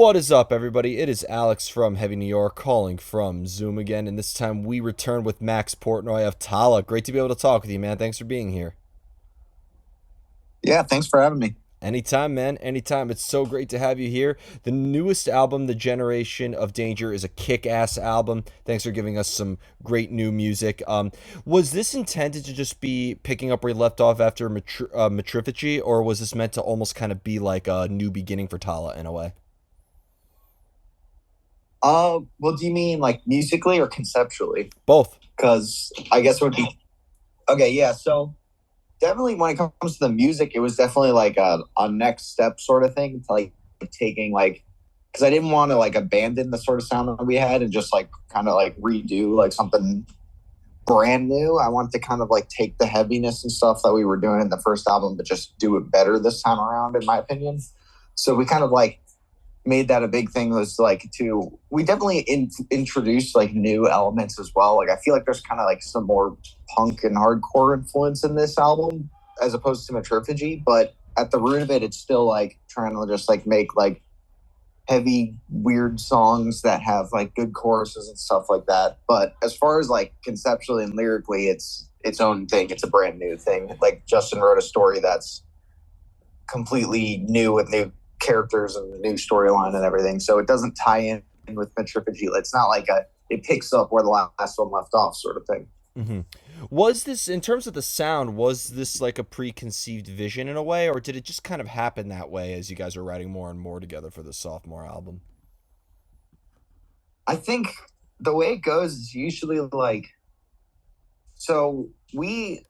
What is up, everybody? It is Alex from Heavy New York calling from Zoom again, and this time we return with Max Portnoy of Tallah. Great to be able to talk with you, man. Thanks for being here. Yeah, thanks for having me. Anytime, man. Anytime. It's so great to have you here. The newest album, The Generation of Danger, is a kick-ass album. Thanks for giving us some great new music. Was this intended to just be picking up where you left off after Matrifici, or was this meant to almost kind of be like a new beginning for Tallah in a way? Well, do you mean like musically or conceptually? Both. Because I guess it would be okay. Yeah, so definitely when it comes to the music, it was definitely like a next step sort of thing. To, like taking like because I didn't want to like abandon the sort of sound that we had and just like kind of like redo like something brand new. I wanted to kind of like take the heaviness and stuff that we were doing in the first album, but just do it better this time around, in my opinion. So we kind of like made that a big thing was like to we definitely introduced like new elements as well. Like I feel like there's kind of like some more punk and hardcore influence in this album as opposed to Matrifigy, but at the root of it, it's still like trying to just like make like heavy weird songs that have like good choruses and stuff like that. But as far as like conceptually and lyrically, it's its own thing. It's a brand new thing. Like Justin wrote a story that's completely new with new characters and the new storyline and everything. So it doesn't tie in with Metrifigy. It's not like it picks up where the last one left off sort of thing. hmm Was this, in terms of the sound, was this like a preconceived vision in a way, or did it just kind of happen that way as you guys were writing more and more together for the sophomore album? I think the way it goes is usually like so we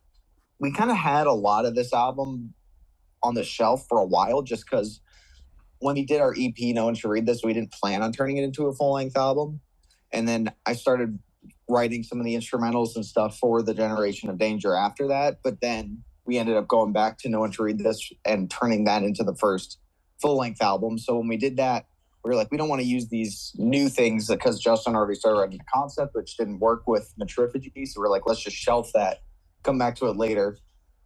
kind of had a lot of this album on the shelf for a while just because when we did our EP, No One Should Read This, we didn't plan on turning it into a full length album. And then I started writing some of the instrumentals and stuff for The Generation of Danger after that. But then we ended up going back to No One Should Read This and turning that into the first full length album. So when we did that, we were like, we don't want to use these new things because Justin already started writing the concept, which didn't work with Matrifigy. So we're like, let's just shelf that, come back to it later.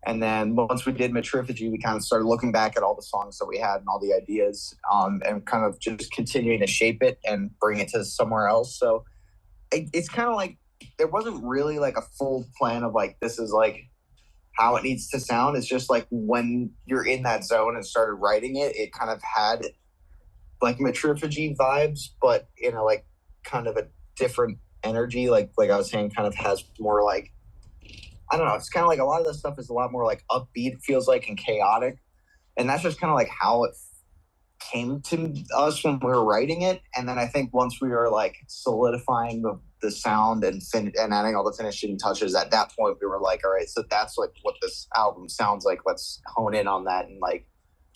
And then once we did Matrifigy, we kind of started looking back at all the songs that we had and all the ideas, and kind of just continuing to shape it and bring it to somewhere else. So it's kind of like there wasn't really like a full plan of like this is like how it needs to sound. It's just like when you're in that zone and started writing it, it kind of had like Matrifigy vibes, but in a like kind of a different energy. Like I was saying, kind of has more like I don't know. It's kind of like a lot of this stuff is a lot more like upbeat, it feels like, and chaotic. And that's just kind of like how it came to us when we were writing it. And then I think once we were like solidifying the sound and and adding all the finishing touches, at that point we were like, all right, so that's like what this album sounds like. Let's hone in on that and like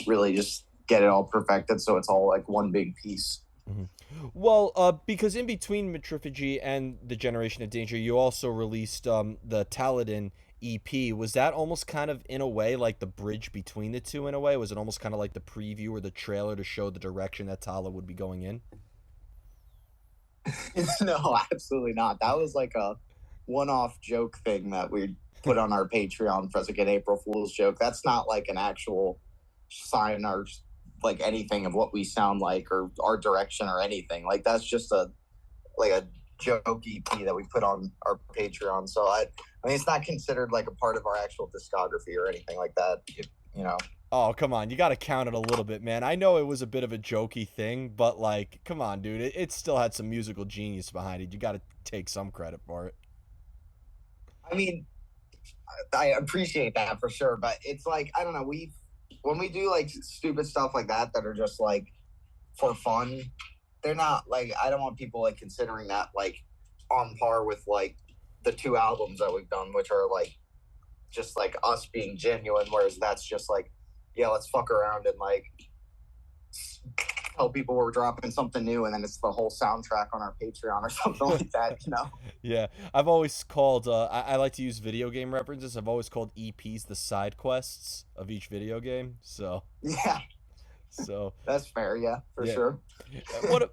really just get it all perfected so it's all like one big piece. hmm Well, because in between Matrifigy and The Generation of Danger, you also released the Taladin EP. Was that almost kind of in a way like the bridge between the two in a way? Was it almost kind of like the preview or the trailer to show the direction that Tallah would be going in? No, absolutely not. That was like a one-off joke thing that we put on our Patreon for like an April Fool's joke. That's not like an actual sign or like anything of what we sound like or our direction or anything. Like that's just a joke EP that we put on our Patreon. So I mean, it's not considered like a part of our actual discography or anything like that. You know. Oh, come on. You got to count it a little bit, man. I know it was a bit of a jokey thing, but like, come on, dude. It still had some musical genius behind it. You got to take some credit for it. I mean, I appreciate that for sure, but it's like I don't know. We when we do like stupid stuff like that are just like for fun, they're not like I don't want people like considering that like on par with like the two albums that we've done, which are like just like us being genuine, whereas that's just like, yeah, let's fuck around and like tell people we're dropping something new and then it's the whole soundtrack on our Patreon or something like that, you know? Yeah, I've always called. I like to use video game references. I've always called EPs the side quests of each video game. Yeah, So that's fair, yeah, for yeah. sure.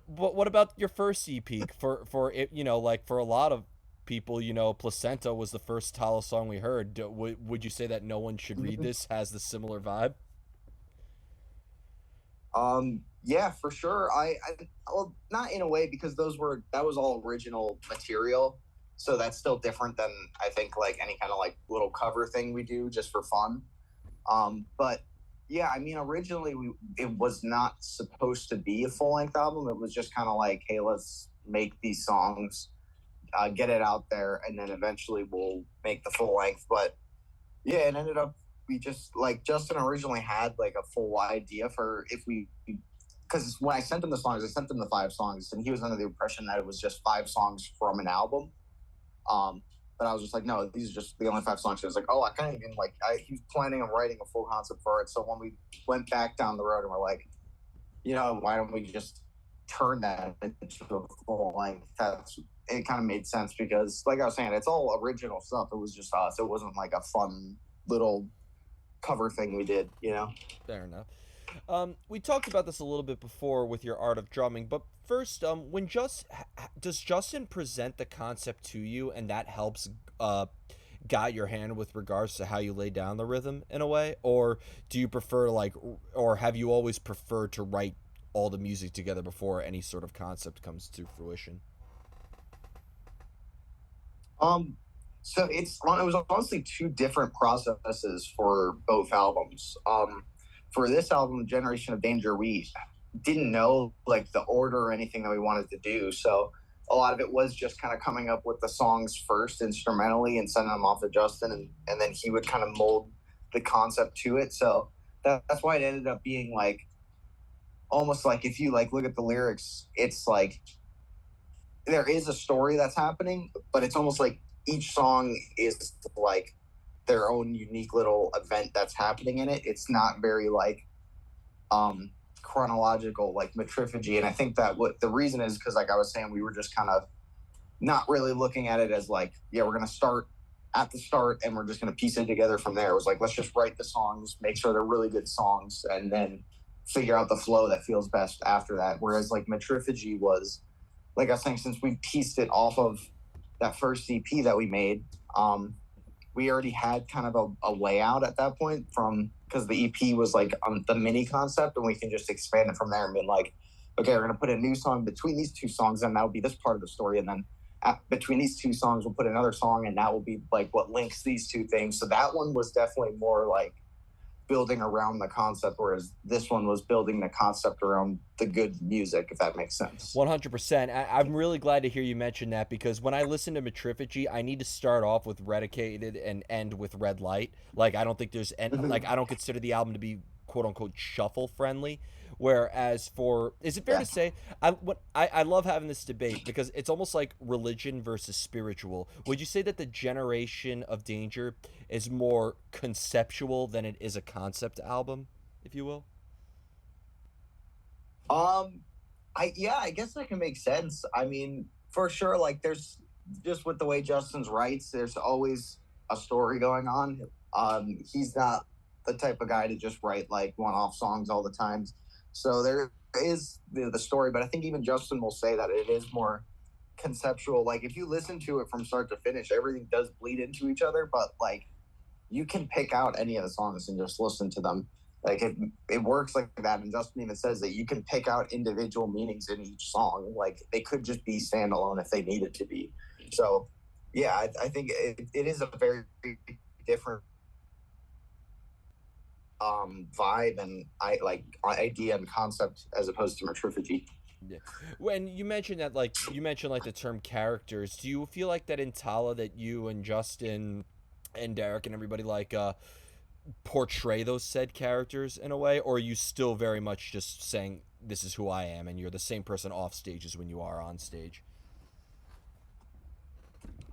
What about your first EP? For it, like for a lot of people, Placenta was the first Tallah song we heard. Would you say that No One Should Read This has the similar vibe? Yeah, for sure. Well, not in a way because that was all original material, so that's still different than I think like any kind of like little cover thing we do just for fun. But yeah, I mean, originally it was not supposed to be a full length album. It was just kind of like, hey, let's make these songs, get it out there, and then eventually we'll make the full length. But yeah, it ended up we just like Justin originally had like a full idea for if we because when I sent him the songs, I sent him the 5 songs, and he was under the impression that it was just 5 songs from an album. Um, but I was just like, no, these are just the only 5 songs. He was like, oh, I kind of even like he was planning on writing a full concept for it. So when we went back down the road and we're like, why don't we just turn that into a full length? That's it. Kind of made sense because, like I was saying, it's all original stuff. It was just us. It wasn't like a fun little cover thing we did. Fair enough. We talked about this a little bit before with your art of drumming, but first, does Justin present the concept to you, and that helps guide your hand with regards to how you lay down the rhythm in a way, or do you prefer or have you always preferred to write all the music together before any sort of concept comes to fruition? Um, so it was honestly 2 different processes for both albums. For this album, Generation of Danger, we didn't know like the order or anything that we wanted to do. So a lot of it was just kind of coming up with the songs first instrumentally and sending them off to Justin, and then he would kind of mold the concept to it. So that's why it ended up being like almost like if you like look at the lyrics, it's like there is a story that's happening, but it's almost like each song is like their own unique little event that's happening in it. It's not very like chronological like Matriphagy. And I think that what the reason is because like I was saying, we were just kind of not really looking at it as like, yeah, we're gonna start at the start and we're just gonna piece it together from there. It was like let's just write the songs, make sure they're really good songs, and then figure out the flow that feels best after that. Whereas like Matriphagy was like I was saying, since we pieced it off of that first EP that we made, we already had kind of a layout at that point from because the EP was like the mini concept, and we can just expand it from there and be like, okay, we're gonna put a new song between these 2 songs, and that would be this part of the story, and then between these 2 songs, we'll put another song, and that will be like what links these 2 things. So that one was definitely more like building around the concept, whereas this one was building the concept around the good music, if that makes sense. 100%. I'm really glad to hear you mention that because when I listen to Matriphagy, I need to start off with Redicated and end with Red Light. Like, I don't think like, I don't consider the album to be quote unquote shuffle friendly. Whereas is it fair Yeah. to say, I love having this debate because it's almost like religion versus spiritual. Would you say that the Generation of Danger is more conceptual than it is a concept album, if you will? Um, I guess that can make sense. I mean, for sure, like there's just with the way Justin's writes, there's always a story going on. He's not the type of guy to just write like one-off songs all the times. So there is the story, but I think even Justin will say that it is more conceptual. Like if you listen to it from start to finish, everything does bleed into each other, but like you can pick out any of the songs and just listen to them. Like it works like that. And Justin even says that you can pick out individual meanings in each song. Like they could just be standalone if they needed to be. So yeah, I think it is a very different vibe and I like idea and concept as opposed to Matriphagy. Yeah. When you mentioned that, like you mentioned, like the term characters, do you feel like that in Tallah that you and Justin and Derek and everybody like portray those said characters in a way, or are you still very much just saying this is who I am and you're the same person off stage as when you are on stage?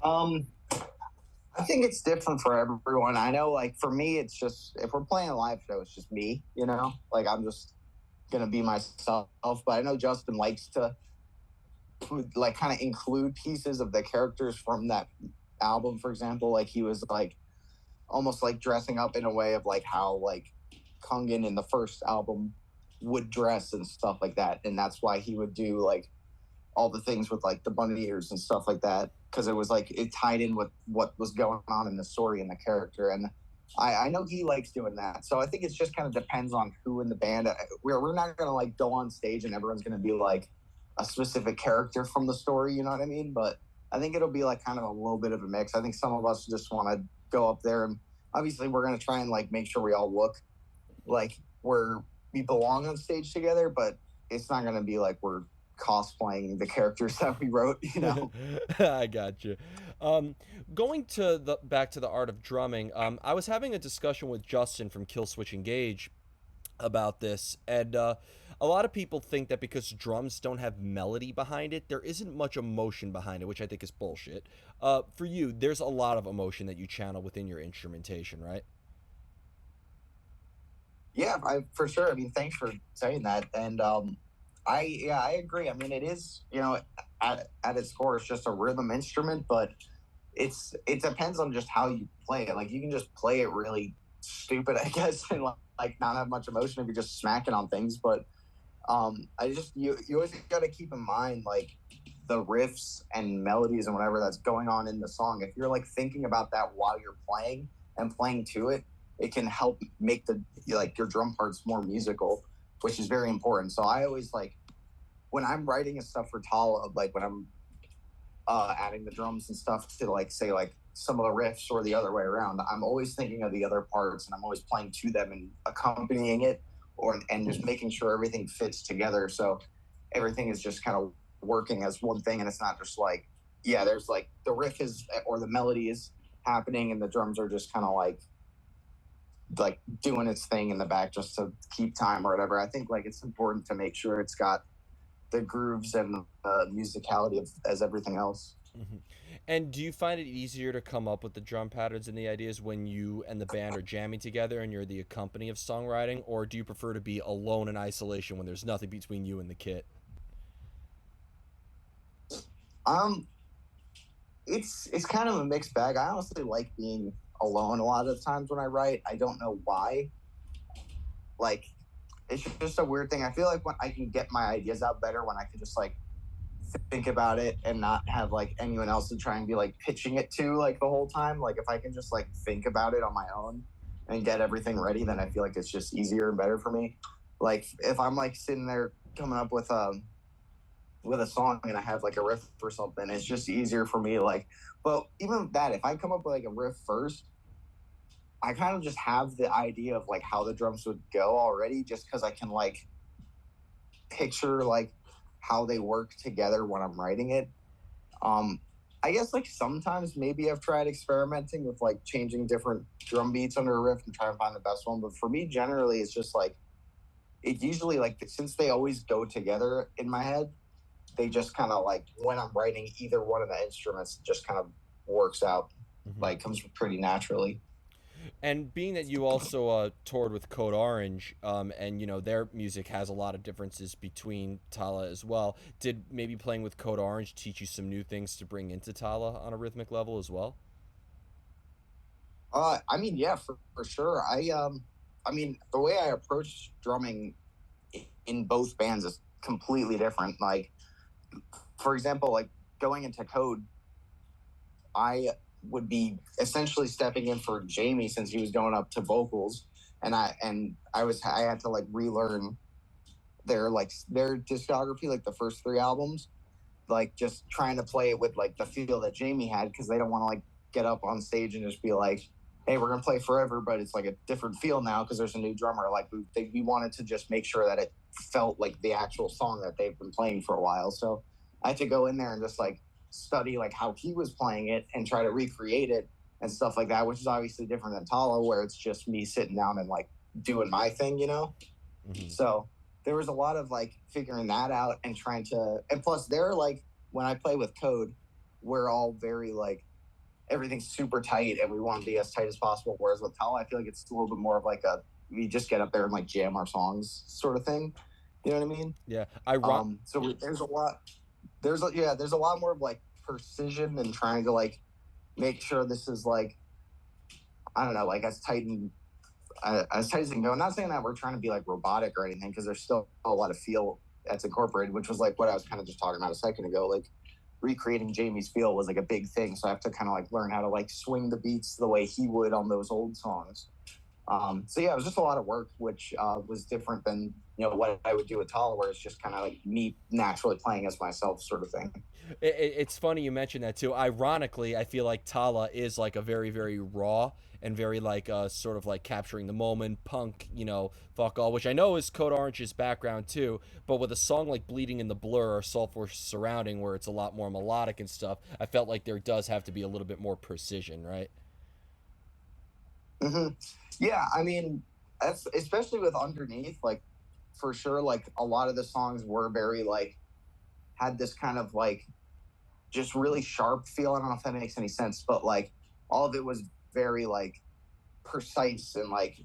Um, I think it's different for everyone. I know, like for me, it's just if we're playing a live show, it's just me. Like I'm just gonna be myself. But I know Justin likes to like kind of include pieces of the characters from that album. For example, like he was like almost like dressing up in a way of like how like Kungan in the first album would dress and stuff like that, and that's why he would do like all the things with like the bunny ears and stuff like that because it was like it tied in with what was going on in the story and the character. And I know he likes doing that. So I think it's just kind of depends on who in the band. We're not gonna like go on stage and everyone's gonna be like a specific character from the story. You know what I mean? But I think it'll be like kind of a little bit of a mix. I think some of us just want to go up there and obviously we're gonna try and like make sure we all look like we belong on stage together, but it's not gonna be like we're cosplaying the characters that we wrote. You know? I got you. Um, Going to the back to the art of drumming, I was having a discussion with Justin from Killswitch Engage about this, and a lot of people think that because drums don't have melody behind it, there isn't much emotion behind it, which I think is bullshit. For you, there's a lot of emotion that you channel within your instrumentation, right? Yeah, for sure. I mean, thanks for saying that. And I agree. I mean, it is, at its core, it's just a rhythm instrument, but it depends on just how you play it. Like you can just play it really stupid, I guess, and like not have much emotion if you're just smacking on things. But I just you always got to keep in mind like the riffs and melodies and whatever that's going on in the song. If you're like thinking about that while you're playing and playing to it, it can help make the like your drum parts more musical, which is very important. So I always like when I'm writing stuff for Tallah, like when I'm adding the drums and stuff to like say like some of the riffs or the other way around, I'm always thinking of the other parts and I'm always playing to them and accompanying it or and just making sure everything fits together. So everything is just kind of working as one thing and it's not just like yeah, there's like the riff is or the melody is happening and the drums are just kind of like doing its thing in the back just to keep time or whatever. I think like it's important to make sure it's got the grooves and musicality of, as everything else. Hmm. And do you find it easier to come up with the drum patterns and the ideas when you and the band are jamming together and you're the accompany of songwriting, or do you prefer to be alone in isolation when there's nothing between you and the kit? Um, it's kind of a mixed bag. I honestly like being alone a lot of the times when I write. I don't know why. Like it's just a weird thing. I feel like when I can get my ideas out better when I can just like think about it and not have like anyone else to try and be like pitching it to like the whole time. Like if I can just like think about it on my own and get everything ready, then I feel like it's just easier and better for me. Like if I'm like sitting there coming up with a song and I have like a riff or something, it's just easier for me. Like, but even that, if I come up with like a riff first, I kind of just have the idea of like how the drums would go already, just because I can like picture like how they work together when I'm writing it. Um, I guess like sometimes maybe I've tried experimenting with like changing different drum beats under a riff and try and find the best one. But for me, generally, it's just like it usually like since they always go together in my head, they just kind of like when I'm writing either one of the instruments, it just kind of works out Hmm. like comes pretty naturally. And being that you also toured with Code Orange, and you know their music has a lot of differences between Tallah as well, did maybe playing with Code Orange teach you some new things to bring into Tallah on a rhythmic level as well? I mean, yeah, for sure. I mean, the way I approach drumming in both bands is completely different. Like, for example, like going into Code, I would be essentially stepping in for Jamie since he was going up to vocals, and I had to like relearn their discography, like the first three albums, like just trying to play it with like the feel that Jamie had because they don't want to like get up on stage and just be like, "Hey, we're gonna play forever," but it's like a different feel now because there's a new drummer. Like we wanted to just make sure that it felt like the actual song that they've been playing for a while. So I had to go in there and just like study like how he was playing it and try to recreate it and stuff like that, which is obviously different than Tallah, where it's just me sitting down and like doing my thing. Hmm. So there was a lot of like figuring that out and trying to, and plus they're like, when I play with Code, we're all very like, everything's super tight and we want to be as tight as possible. Whereas with Tallah, I feel like it's a little bit more of like we just get up there and like jam our songs sort of thing. You know what I mean? Yeah, So there's a lot, there's a lot more of like precision and trying to like make sure this is like, I don't know, like as tight as it can go. I'm not saying that we're trying to be like robotic or anything because there's still a lot of feel that's incorporated, which was like what I was kind of just talking about a second ago. Like recreating Jamie's feel was like a big thing. So I have to kind of like learn how to like swing the beats the way he would on those old songs. So yeah, it was just a lot of work, which was different than what I would do with Tallah, where it's just kind of like me naturally playing as myself, sort of thing. It's funny you mentioned that too. Ironically, I feel like Tallah is like a very, very raw and very like sort of like capturing the moment, punk, fuck all, which I know is Code Orange's background too. But with a song like Bleeding in the Blur or Sulfur Surrounding, where it's a lot more melodic and stuff, I felt like there does have to be a little bit more precision, right? Hmm. Yeah, I mean, that's especially with Underneath, like for sure, like a lot of the songs were very like had this kind of like just really sharp feel. I don't know if that makes any sense, but like all of it was very like precise and like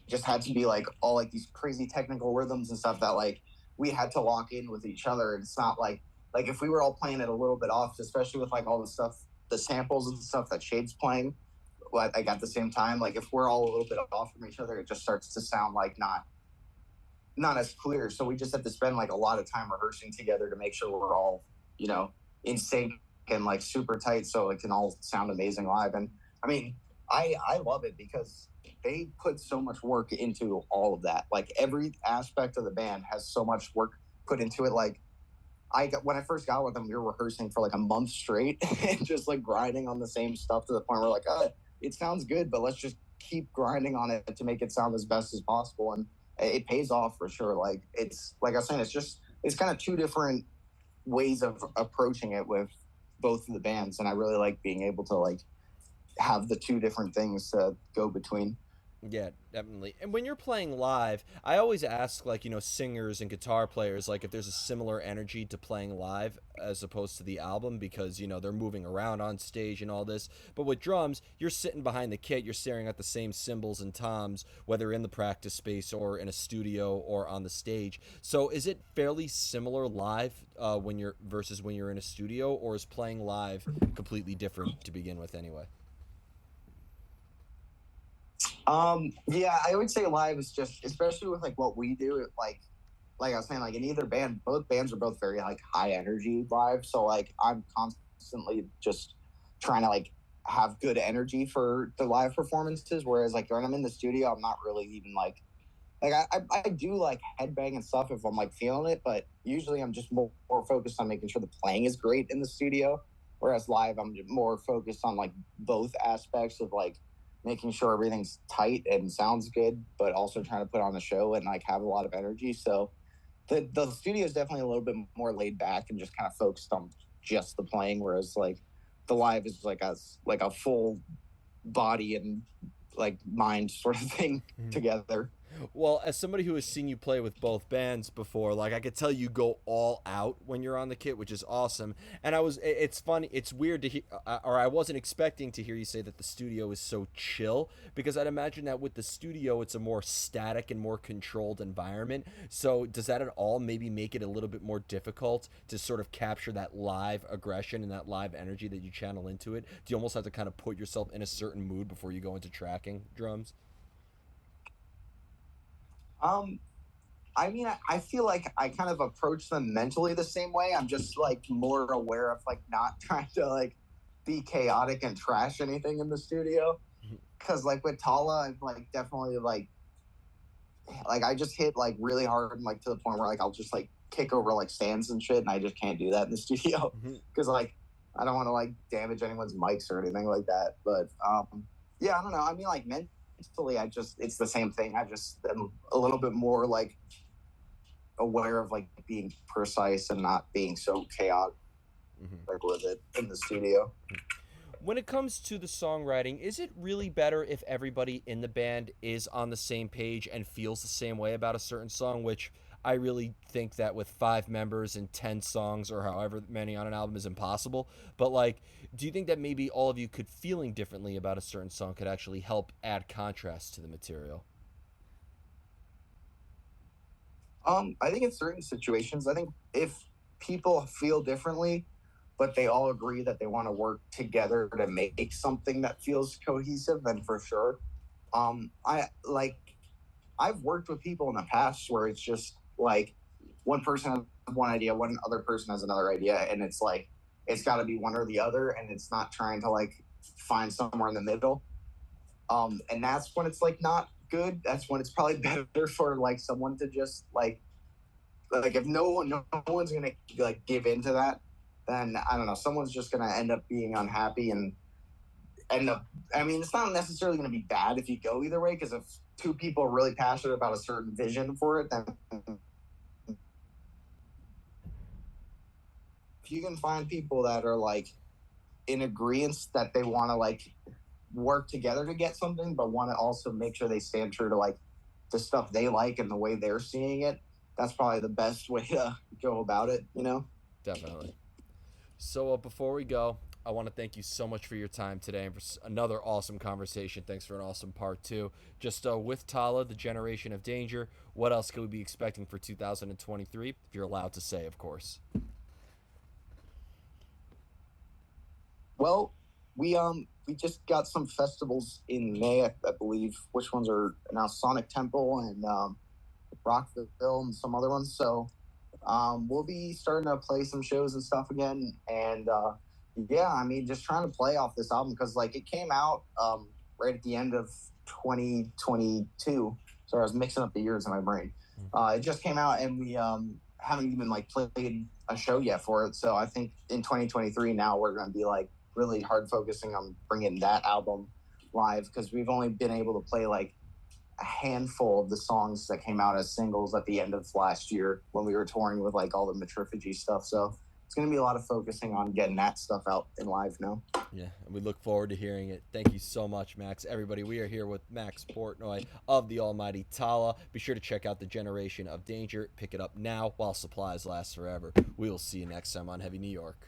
just had to be like all like these crazy technical rhythms and stuff that like we had to lock in with each other. It's not like if we were all playing it a little bit off, especially with like all the stuff, the samples and stuff that Shade's playing, like at the same time, like if we're all a little bit off from each other, it just starts to sound like not as clear. So we just have to spend like a lot of time rehearsing together to make sure we're all, in sync and like super tight so it can all sound amazing live. And I mean, I love it because they put so much work into all of that. Like every aspect of the band has so much work put into it. Like when I first got with them, we were rehearsing for like a month straight and just like grinding on the same stuff to the point where like, it sounds good, but let's just keep grinding on it to make it sound as best as possible. And it pays off for sure. Like it's like I was saying, it's kind of two different ways of approaching it with both of the bands, and I really like being able to like have the two different things to go between. Yeah, definitely. And when you're playing live, I always ask, like, singers and guitar players, like, if there's a similar energy to playing live as opposed to the album because, they're moving around on stage and all this. But with drums, you're sitting behind the kit, you're staring at the same cymbals and toms, whether in the practice space or in a studio or on the stage. So is it fairly similar live when you're versus when you're in a studio, or is playing live completely different to begin with anyway? Yeah, I would say live is just, especially with like what we do, like I was saying, like in either band, both bands are both very like high energy live. So like I'm constantly just trying to like have good energy for the live performances. Whereas like when I'm in the studio, I'm not really even like I do like headbang and stuff if I'm like feeling it, but usually I'm just more focused on making sure the playing is great in the studio. Whereas live, I'm more focused on like both aspects of like making sure everything's tight and sounds good, but also trying to put on a show and like have a lot of energy. So the studio is definitely a little bit more laid back and just kind of focused on just the playing, whereas like the live is like a full body and like mind sort of thing together. Well, as somebody who has seen you play with both bands before, like I could tell you go all out when you're on the kit, which is awesome. And it's funny, it's weird to hear, or I wasn't expecting to hear you say that the studio is so chill, because I'd imagine that with the studio, it's a more static and more controlled environment. So does that at all maybe make it a little bit more difficult to sort of capture that live aggression and that live energy that you channel into it? Do you almost have to kind of put yourself in a certain mood before you go into tracking drums? Um, I mean, I feel like I kind of approach them mentally the same way. I'm just like more aware of like not trying to like be chaotic and trash anything in the studio. Cause like with Tala, I've like definitely like I just hit like really hard and like to the point where like I'll just like kick over like stands and shit, and I just can't do that in the studio because like I don't want to like damage anyone's mics or anything like that. But yeah, I don't know. I mean, like mentally, I just it's the same thing. I just am a little bit more like aware of like being precise and not being so chaotic with it in the studio. When it comes to the songwriting, is it really better if everybody in the band is on the same page and feels the same way about a certain song? Which I really think that with 5 members and 10 songs or however many on an album is impossible. But like, do you think that maybe all of you could feeling differently about a certain song could actually help add contrast to the material? I think in certain situations, I think if people feel differently, but they all agree that they want to work together to make something that feels cohesive, then for sure. I like I've worked with people in the past where it's just like one person has one idea, one other person has another idea, and it's like it's got to be one or the other, and it's not trying to like find somewhere in the middle. And that's when it's like not good. That's when it's probably better for like someone to just like if no one's gonna like give into that, then I don't know, someone's just gonna end up being unhappy and end up. I mean, it's not necessarily gonna be bad if you go either way, because if two people are really passionate about a certain vision for it, then if you can find people that are like in agreement that they want to like work together to get something, but want to also make sure they stand true to like the stuff they like and the way they're seeing it, that's probably the best way to go about it, you know? Definitely. So before we go, I want to thank you so much for your time today and for another awesome conversation. Thanks for an awesome part two. Just with Tallah, the generation of danger, what else can we be expecting for 2023? If you're allowed to say, of course. Well, we just got some festivals in May, I believe. Which ones are now? Sonic Temple and Rockville and some other ones. So we'll be starting to play some shows and stuff again. And yeah, I mean, just trying to play off this album because like it came out right at the end of 2022. So I was mixing up the years in my brain. It just came out, and we haven't even like played a show yet for it. So I think in 2023 now we're going to be like really hard focusing on bringing that album live, because we've only been able to play like a handful of the songs that came out as singles at the end of last year when we were touring with like all the Metrifugy stuff. So it's going to be a lot of focusing on getting that stuff out in live now. Yeah, and we look forward to hearing it. Thank you so much, Max. Everybody, we are here with Max Portnoy of the almighty Tallah. Be sure to check out the Generation of Danger. Pick it up now while supplies last forever. We will see you next time on Heavy New York.